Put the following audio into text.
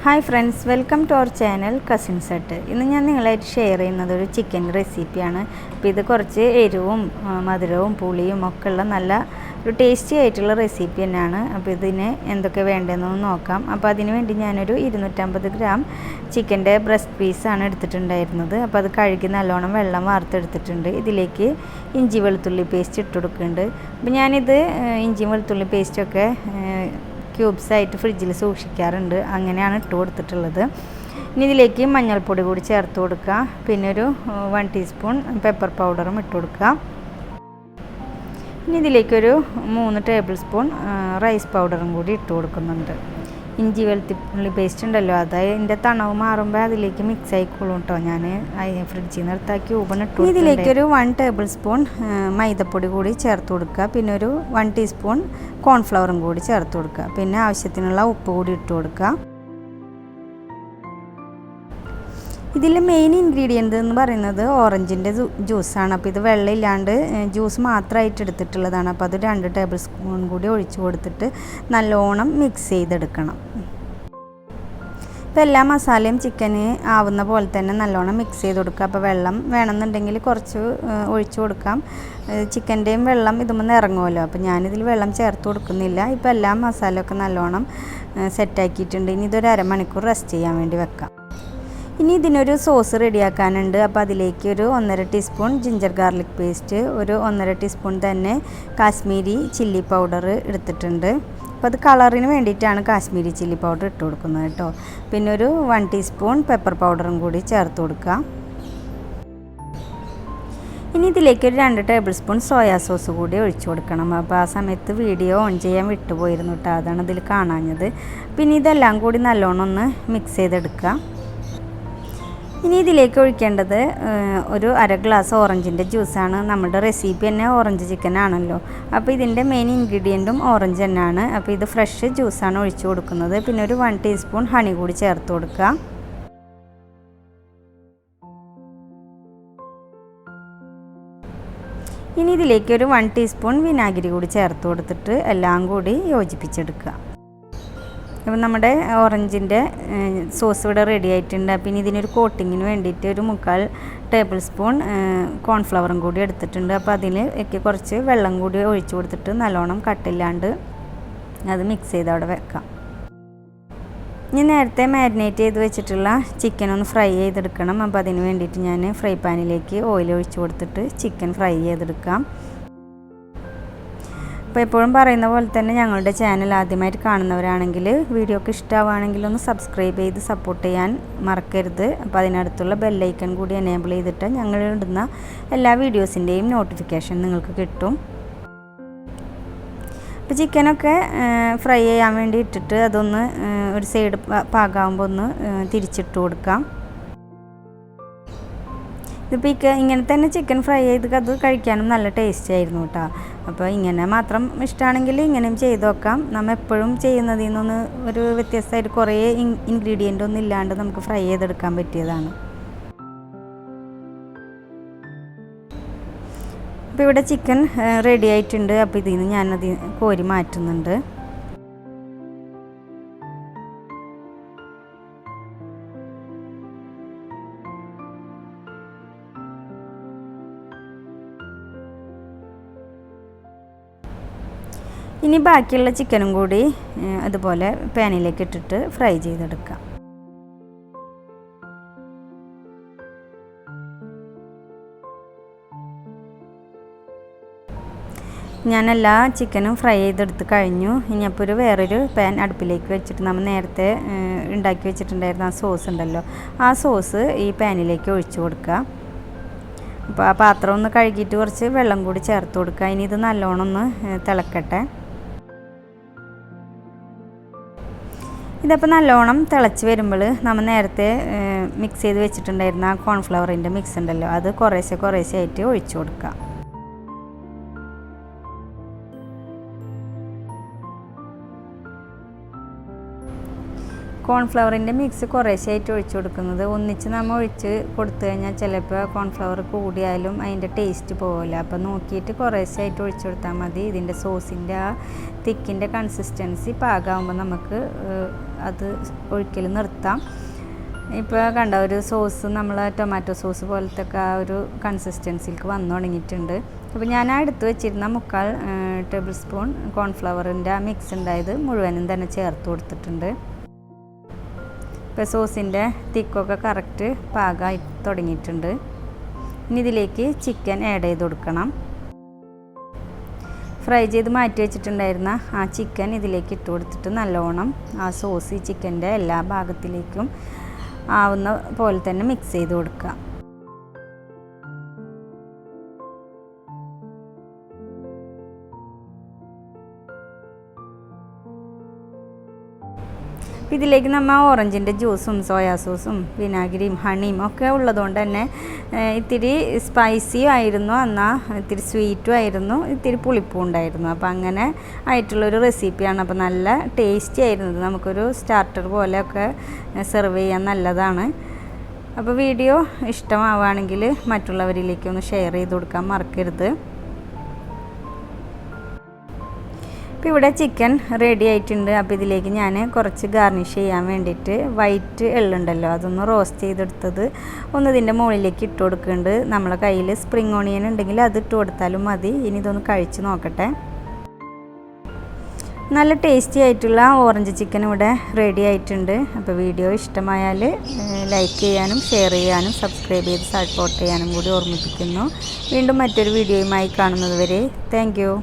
Hi friends, welcome to our channel cousin set. ഇന്ന് ഞാൻ നിങ്ങളായിട്ട് ഷെയർ ചെയ്യുന്നത് ഒരു ചിക്കൻ റെസിപ്പിയാണ്. അപ്പോൾ ഇത് കുറച്ച് എരിവും മധുരവും പുളിയും ഒക്കെ ഉള്ള നല്ല ഒരു ടേസ്റ്റി ആയിട്ടുള്ള റെസിപ്പി തന്നെയാണ്. അപ്പോൾ ഇതിന് എന്തൊക്കെ വേണ്ടതെന്നൊന്ന് നോക്കാം. അപ്പോൾ അതിന് വേണ്ടി ഞാനൊരു 250 ഗ്രാം ചിക്കൻ്റെ ബ്രസ്റ്റ് പീസാണ് എടുത്തിട്ടുണ്ടായിരുന്നത്. അപ്പോൾ അത് കഴുകി നല്ലോണം വെള്ളം വാർത്തെടുത്തിട്ടുണ്ട്. ഇതിലേക്ക് ഇഞ്ചി വെളുത്തുള്ളി പേസ്റ്റ് ഇട്ട് കൊടുക്കുന്നുണ്ട്. അപ്പോൾ ഞാനിത് ഇഞ്ചി വെളുത്തുള്ളി പേസ്റ്റൊക്കെ ക്യൂബ്സായിട്ട് ഫ്രിഡ്ജിൽ സൂക്ഷിക്കാറുണ്ട്. അങ്ങനെയാണ് ഇട്ട് കൊടുത്തിട്ടുള്ളത്. ഇനി ഇതിലേക്ക് മഞ്ഞൾപ്പൊടി കൂടി ചേർത്ത് കൊടുക്കുക. പിന്നെ ഒരു 1 ടീസ്പൂൺ പെപ്പർ പൗഡറും ഇട്ട് കൊടുക്കുക. ഇനി ഇതിലേക്കൊരു 3 ടേബിൾ സ്പൂൺ റൈസ് പൗഡറും കൂടി ഇട്ട് കൊടുക്കുന്നുണ്ട്. ഇഞ്ചി വെളുത്തുള്ളി പേസ്റ്റ് ഉണ്ടല്ലോ, അതിൻ്റെ തണവ് മാറുമ്പോൾ അതിലേക്ക് മിക്സ് ആയിക്കോളും കേട്ടോ. ഞാൻ ഫ്രിഡ്ജിൽ നിന്ന് എടുത്ത ക്യൂബിന് ഇട്ടു. ഇതിലേക്കൊരു 1 ടേബിൾ സ്പൂൺ മൈദപ്പൊടി കൂടി ചേർത്ത് കൊടുക്കുക. പിന്നെ ഒരു 1 ടീസ്പൂൺ കോൺഫ്ലവറും കൂടി ചേർത്ത് കൊടുക്കുക. പിന്നെ ആവശ്യത്തിനുള്ള ഉപ്പ് കൂടി ഇട്ട് കൊടുക്കുക. ഇതിൽ മെയിൻ ഇൻഗ്രീഡിയൻ്റ് എന്ന് പറയുന്നത് ഓറഞ്ചിൻ്റെ ജ്യൂസാണ്. അപ്പോൾ ഇത് വെള്ളം ഇല്ലാണ്ട് ജ്യൂസ് മാത്രമായിട്ട് എടുത്തിട്ടുള്ളതാണ്. അപ്പോൾ അത് 2 ടേബിൾ സ്പൂൺ കൂടി ഒഴിച്ച് കൊടുത്തിട്ട് നല്ലോണം മിക്സ് ചെയ്തെടുക്കണം. ഇപ്പോൾ എല്ലാ മസാലയും ചിക്കന് ആവുന്ന പോലെ തന്നെ നല്ലോണം മിക്സ് ചെയ്ത് കൊടുക്കുക. അപ്പോൾ വെള്ളം വേണമെന്നുണ്ടെങ്കിൽ കുറച്ച് ഒഴിച്ച് കൊടുക്കാം. ചിക്കൻ്റെയും വെള്ളം ഇതുമെന്ന് ഇറങ്ങുമല്ലോ. അപ്പോൾ ഞാനിതിൽ വെള്ളം ചേർത്ത് കൊടുക്കുന്നില്ല. ഇപ്പോൾ എല്ലാ മസാലയൊക്കെ നല്ലോണം സെറ്റാക്കിയിട്ടുണ്ട്. ഇനി ഇതൊരു അരമണിക്കൂർ റെസ്റ്റ് ചെയ്യാൻ വേണ്ടി വെക്കാം. ഇനി ഇതിനൊരു സോസ് റെഡിയാക്കാനുണ്ട്. അപ്പോൾ അതിലേക്ക് ഒരു 1.5 ടീസ്പൂൺ ജിഞ്ചർ ഗാർലിക് പേസ്റ്റ്, ഒരു 1.5 ടീസ്പൂൺ തന്നെ കാശ്മീരി ചില്ലി പൗഡർ എടുത്തിട്ടുണ്ട്. അപ്പോൾ അത് കളറിന് വേണ്ടിയിട്ടാണ് കാശ്മീരി ചില്ലി പൗഡർ ഇട്ട് കൊടുക്കുന്നത് കേട്ടോ. പിന്നെ ഒരു 1 ടീസ്പൂൺ പെപ്പർ പൗഡറും കൂടി ചേർത്ത് കൊടുക്കുക. ഇനി ഇതിലേക്ക് ഒരു 2 ടേബിൾ സ്പൂൺ സോയാ സോസ് കൂടി ഒഴിച്ചു കൊടുക്കണം. അപ്പോൾ ആ സമയത്ത് വീഡിയോ ഓൺ ചെയ്യാൻ വിട്ടുപോയിരുന്നു കേട്ടോ, അതാണ് ഇതിൽ കാണാഞ്ഞത്. പിന്നെ ഇതെല്ലാം കൂടി നല്ലോണം ഒന്ന് മിക്സ് ചെയ്തെടുക്കുക. ഇനി ഇതിലേക്ക് ഒഴിക്കേണ്ടത് ഒരു 1/2 ഗ്ലാസ് ഓറഞ്ചിൻ്റെ ജ്യൂസാണ്. നമ്മുടെ റെസിപ്പി തന്നെ ഓറഞ്ച് ചിക്കൻ ആണല്ലോ. അപ്പോൾ ഇതിൻ്റെ മെയിൻ ഇൻഗ്രീഡിയൻറ്റും ഓറഞ്ച് തന്നെയാണ്. അപ്പോൾ ഇത് ഫ്രഷ് ജ്യൂസാണ് ഒഴിച്ചു കൊടുക്കുന്നത്. പിന്നെ ഒരു 1 ടീസ്പൂൺ ഹണി കൂടി ചേർത്ത് കൊടുക്കുക. ഇനി ഇതിലേക്ക് ഒരു 1 ടീസ്പൂൺ വിനാഗിരി കൂടി ചേർത്ത് കൊടുത്തിട്ട് എല്ലാം കൂടി യോജിപ്പിച്ചെടുക്കുക. അപ്പോൾ നമ്മുടെ ഓറഞ്ചിൻ്റെ സോസ് ഇവിടെ റെഡി ആയിട്ടുണ്ട്. പിന്നെ ഇതിനൊരു കോട്ടിങ്ങിന് വേണ്ടിയിട്ട് ഒരു 3/4 ടേബിൾ സ്പൂൺ കോൺഫ്ലവറും കൂടി എടുത്തിട്ടുണ്ട്. അപ്പോൾ അതിലേക്ക് കുറച്ച് വെള്ളം കൂടി ഒഴിച്ചു കൊടുത്തിട്ട് നല്ലോണം കട്ടില്ലാണ്ട് അത് മിക്സ് ചെയ്ത് അവിടെ വെക്കാം. ഇനി നേരത്തെ മാരിനേറ്റ് ചെയ്ത് വെച്ചിട്ടുള്ള ചിക്കൻ ഒന്ന് ഫ്രൈ ചെയ്തെടുക്കണം. അപ്പോൾ അതിന് വേണ്ടിയിട്ട് ഞാൻ ഫ്രൈ പാനിലേക്ക് ഓയിൽ ഒഴിച്ച് കൊടുത്തിട്ട് ചിക്കൻ ഫ്രൈ ചെയ്തെടുക്കാം. അപ്പോൾ എപ്പോഴും പറയുന്ന പോലെ തന്നെ ഞങ്ങളുടെ ചാനൽ ആദ്യമായിട്ട് കാണുന്നവരാണെങ്കിൽ വീഡിയോക്ക് ഇഷ്ടമാവുകയാണെങ്കിൽ ഒന്ന് സബ്സ്ക്രൈബ് ചെയ്ത് സപ്പോർട്ട് ചെയ്യാൻ മറക്കരുത്. അപ്പോൾ അതിനടുത്തുള്ള ബെല്ലൈക്കൺ കൂടി എനേബിൾ ചെയ്തിട്ട് ഞങ്ങൾ ഇടുന്ന എല്ലാ വീഡിയോസിൻ്റെയും നോട്ടിഫിക്കേഷൻ നിങ്ങൾക്ക് കിട്ടും. അപ്പോൾ ചിക്കനൊക്കെ ഫ്രൈ ചെയ്യാൻ വേണ്ടി ഇട്ടിട്ട് അതൊന്ന് ഒരു സൈഡ് പാകാകുമ്പോൾ ഒന്ന് തിരിച്ചിട്ട് കൊടുക്കാം. ഇതിപ്പോൾ ഇങ്ങനെ തന്നെ ചിക്കൻ ഫ്രൈ ചെയ്ത് അത് കഴിക്കാനും നല്ല ടേസ്റ്റ് ആയിരുന്നു കേട്ടോ. അപ്പോൾ ഇങ്ങനെ മാത്രം ഇഷ്ടമാണെങ്കിൽ ഇങ്ങനെയും ചെയ്ത് നോക്കാം. നമ്മൾ എപ്പോഴും ചെയ്യുന്നതിൽ നിന്നൊന്ന് ഒരു വ്യത്യസ്തമായിട്ട് കുറേ ഇൻഗ്രീഡിയൻ്റ് ഒന്നും ഇല്ലാണ്ട് നമുക്ക് ഫ്രൈ ചെയ്തെടുക്കാൻ പറ്റിയതാണ്. അപ്പോൾ ഇവിടെ ചിക്കൻ റെഡി ആയിട്ടുണ്ട്. അപ്പോൾ ഇതിൽ നിന്ന് ഞാനത് കോരി മാറ്റുന്നുണ്ട്. ഇനി ബാക്കിയുള്ള ചിക്കനും കൂടി അതുപോലെ പാനിലേക്ക് ഇട്ടിട്ട് ഫ്രൈ ചെയ്തെടുക്കാം. ഞാൻ എല്ലാ ചിക്കനും ഫ്രൈ ചെയ്തെടുത്ത് കഴിഞ്ഞു. ഇനി അപ്പോൾ ഒരു വേറൊരു പാൻ അടുപ്പിലേക്ക് വെച്ചിട്ട് നമ്മൾ നേരത്തെ ഉണ്ടാക്കി വെച്ചിട്ടുണ്ടായിരുന്ന ആ സോസ് ഉണ്ടല്ലോ, ആ സോസ് ഈ പാനിലേക്ക് ഒഴിച്ചു കൊടുക്കുക. അപ്പോൾ ആ പാത്രം ഒന്ന് കഴുകിയിട്ട് കുറച്ച് വെള്ളം കൂടി ചേർത്ത് കൊടുക്കുക. ഇനി ഇത് നല്ലോണം ഒന്ന് തിളക്കട്ടെ. ഇതപ്പോൾ നല്ലോണം തിളച്ച് വരുമ്പോൾ നമ്മൾ നേരത്തെ മിക്സ് ചെയ്ത് വെച്ചിട്ടുണ്ടായിരുന്ന ആ കോൺഫ്ലവറിൻ്റെ മിക്സ് ഉണ്ടല്ലോ, അത് കുറേശ്ശെ ആയിട്ട് ഒഴിച്ചു കൊടുക്കുക. കോൺഫ്ലവറിൻ്റെ മിക്സ് കുറേശ്ശായിട്ട് ഒഴിച്ചു കൊടുക്കുന്നത്. ഒന്നിച്ച് നമ്മൾ ഒഴിച്ച് കൊടുത്തു കഴിഞ്ഞാൽ ചിലപ്പോൾ കോൺഫ്ലവർ കൂടിയാലും അതിൻ്റെ ടേസ്റ്റ് പോകില്ല. അപ്പോൾ നോക്കിയിട്ട് കുറേശ്ശായിട്ട് ഒഴിച്ചു കൊടുത്താൽ മതി. ഇതിൻ്റെ സോസിൻ്റെ ആ തിക്കിൻ്റെ കൺസിസ്റ്റൻസി പാകമാകുമ്പോൾ നമുക്ക് അത് ഒഴിക്കൽ നിർത്താം. ഇപ്പോൾ കണ്ട ഒരു സോസ് നമ്മൾ ടൊമാറ്റോ സോസ് പോലത്തെ ഒക്കെ ആ ഒരു കൺസിസ്റ്റൻസിലേക്ക് വന്നു തുടങ്ങിയിട്ടുണ്ട്. അപ്പോൾ ഞാൻ എടുത്ത് വെച്ചിരുന്ന 3/4 ടേബിൾ സ്പൂൺ കോൺഫ്ലവറിൻ്റെ ആ മിക്സ് ഉണ്ടായത് മുഴുവനും തന്നെ ചേർത്ത് കൊടുത്തിട്ടുണ്ട്. ഇപ്പോൾ സോസിൻ്റെ തിക്കൊക്കെ കറക്റ്റ് പാകമായി തുടങ്ങിയിട്ടുണ്ട്. ഇനി ഇതിലേക്ക് ചിക്കൻ ആഡ് ചെയ്ത് കൊടുക്കണം. ഫ്രൈ ചെയ്ത് മാറ്റി വെച്ചിട്ടുണ്ടായിരുന്ന ആ ചിക്കൻ ഇതിലേക്ക് ഇട്ട് കൊടുത്തിട്ട് നല്ലോണം ആ സോസ് ഈ ചിക്കൻ്റെ എല്ലാ ഭാഗത്തിലേക്കും ആവുന്ന പോലെ തന്നെ മിക്സ് ചെയ്ത് കൊടുക്കുക. ഇതിലേക്ക് നമ്മൾ ഓറഞ്ചിൻ്റെ ജ്യൂസും സോയാ സോസും വിനാഗിരിയും ഹണിയും ഒക്കെ ഉള്ളതുകൊണ്ട് തന്നെ ഇത്തിരി സ്പൈസിയും ആയിരുന്നു, എന്നാൽ ഇത്തിരി സ്വീറ്റും ആയിരുന്നു, ഇത്തിരി പുളിപ്പും ഉണ്ടായിരുന്നു. അപ്പോൾ അങ്ങനെ ആയിട്ടുള്ളൊരു റെസിപ്പിയാണ്. അപ്പോൾ നല്ല ടേസ്റ്റി ആയിരുന്നത്. നമുക്കൊരു സ്റ്റാർട്ടർ പോലെയൊക്കെ സെർവ് ചെയ്യാൻ നല്ലതാണ്. അപ്പോൾ വീഡിയോ ഇഷ്ടമാവുകയാണെങ്കിൽ മറ്റുള്ളവരിലേക്ക് ഒന്ന് ഷെയർ ചെയ്ത് കൊടുക്കാൻ മറക്കരുത്. ഇപ്പോൾ ഇവിടെ ചിക്കൻ റെഡി ആയിട്ടുണ്ട്. അപ്പോൾ ഇതിലേക്ക് ഞാൻ കുറച്ച് ഗാർണിഷ് ചെയ്യാൻ വേണ്ടിയിട്ട് വൈറ്റ് എള്ളുണ്ടല്ലോ അതൊന്ന് റോസ്റ്റ് ചെയ്തെടുത്തത് ഒന്ന് ഇതിൻ്റെ മുകളിലേക്ക് ഇട്ട് കൊടുക്കുന്നുണ്ട്. നമ്മളെ കയ്യിൽ സ്പ്രിംഗ് ഓണിയൻ ഉണ്ടെങ്കിൽ അത് ഇട്ട് കൊടുത്താലും മതി. ഇനി ഇതൊന്ന് കഴിച്ച് നോക്കട്ടെ. നല്ല ടേസ്റ്റി ആയിട്ടുള്ള ഓറഞ്ച് ചിക്കൻ ഇവിടെ റെഡി ആയിട്ടുണ്ട്. അപ്പോൾ വീഡിയോ ഇഷ്ടമായാൽ ലൈക്ക് ചെയ്യാനും ഷെയർ ചെയ്യാനും സബ്സ്ക്രൈബ് ചെയ്ത് സപ്പോർട്ട് ചെയ്യാനും കൂടി ഓർമ്മിപ്പിക്കുന്നു. വീണ്ടും മറ്റൊരു വീഡിയോയുമായി കാണുന്നത് വരെ താങ്ക് യു.